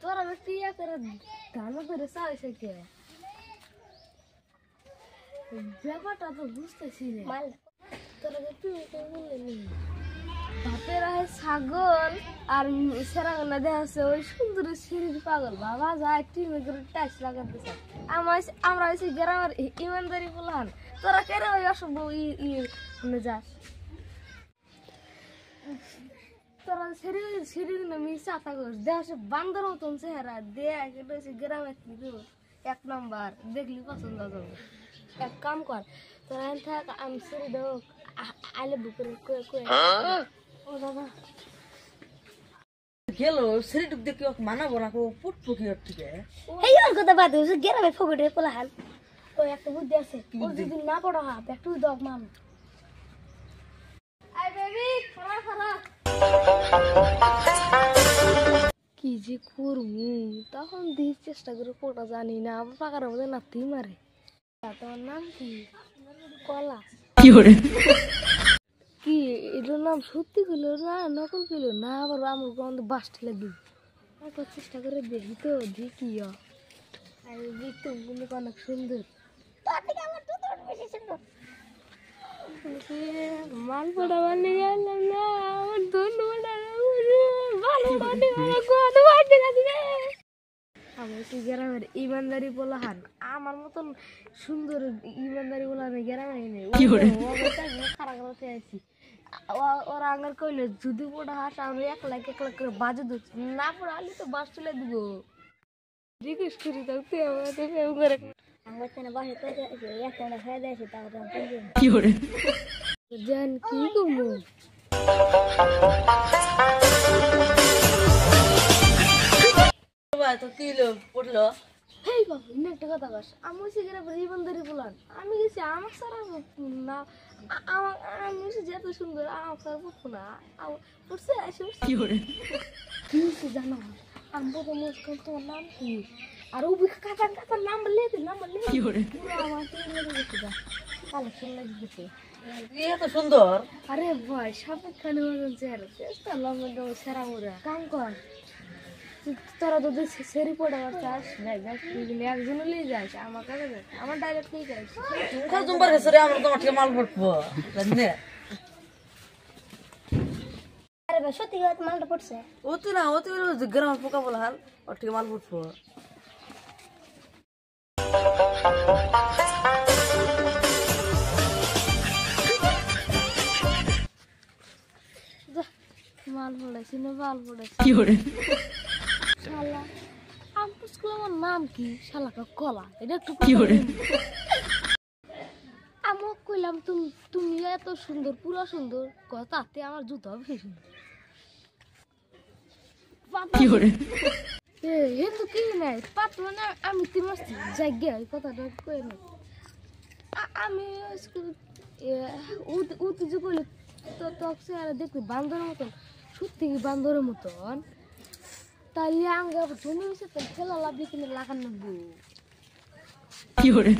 তোরা বেশি ইয়া করে ধান করে চাইছে কে ব্যাপারটা তো বুঝতেছি না তোরা তুই বললি বাপের হয় ছাগল আর সেরাগনা দেখাচ্ছে ওই সুন্দর সিঁড়ির পাগল বাবা যায় টিমে করে টাইস লাগাতেছে আমরা হয়েছি গ্রামের ইমানদারি বললাম তোরা কেন ওই অসভ্য যাস তোরা সিঁড়ি নামি চাতা করিস দেখাচ্ছে বান্দর মতন চেহারা দেখ এটা হচ্ছে গ্রামের এক নম্বর দেখলি পছন্দ করবো এক কাম কর তোরা থাক আমি সিঁড়ি দেবো আলে বুকের ও দাদা গেল সিঁড়িটুক দেখি মানাবো না পুটপু কি ওর থেকে এই ওর কথা বাদ দিস গ্রামে ফকটে কোলাহাল ও একটা বুদ্ধি আছে ও যদি না পড়ো হাত একটু দক মান আই বেবি খরা খরা কি যে করবো তখন দিস চেষ্টা করে পড়া জানি না আবার পাকার মধ্যে নাতি মারে তোমার নাম কি কলা কি করে কি এটার নাম সত্যি গেল না নকল গেল না আবার আমার গন্ধ বাসটি লাগবে একবার চেষ্টা করে দেখি তো দেখি দেখতে অনেক সুন্দর মাল পড়া মানে গেলাম না আমার আমার গ্রামের ইমানদারি বলাহান আমার মতন সুন্দর ইমানদারি বলা গ্রামে নেই খারাপ করতে আছি ওরা আঙ্গার কইলে যদি পড়া হাস আমি এক লাখ করে বাজে দিচ্ছি না পড়ালে তো বাস তুলে দিব রিকোয়েস্ট করি থাকতে করে আমার তো বাসে তো একটা হয়ে যাচ্ছে তারপরে কি করে জান কি করবো তো কি হলো পড়লো হেই বাবু একটা কথা কস আমি গ্রামের ইমানদারি বলান আমি গেছি আমার সারা না আমি যেত সুন্দর আমার সারা পড়বো না পড়ছে কি করে কি জানো আমি বলবো মুস্কান তোমার নাম কি আর ওই কাতার নাম বললে কি করে আমার কালেকশন লাগি গেছে এত সুন্দর আরে ভাই সাপেক খালি মতন চেহারা চেষ্টা লম্বা সেরা মোড়া কাম কর তোরা যদি সেরি পড়ে চাস একজন নিয়ে যাস আমার কাছে আমার ডাইরেক্ট নিয়ে যাস তোমার হেসরে আমরা তোমার থেকে মাল পড়বো আরে ভাই সত্যি মালটা পড়ছে ও তুই না ও তুই গ্রামের পোকা বলা হাল ওর থেকে মাল পড়বো মাল পড়েছি না মাল পড়েছি কি করে শালা আমি পুষ্কুল আমার নাম কি শালাকা কলা এটা একটু কি করে আমি কইলাম তুমি এত সুন্দর পুরো সুন্দর তাতে আমার জুতো বেশি সুন্দর কি করে কিন্তু কি নাই পাত মানে আমি তোমার জায়গা এই কথাটা কই না আমি উঠে যে কইলে তো তখন আর দেখবি বান্দরের মতন সত্যি কি বান্দরের মতন তাহলে আঙ্গে জমি হয়েছে তো খেলা লাভ কিনে লাগান নেবো কি করে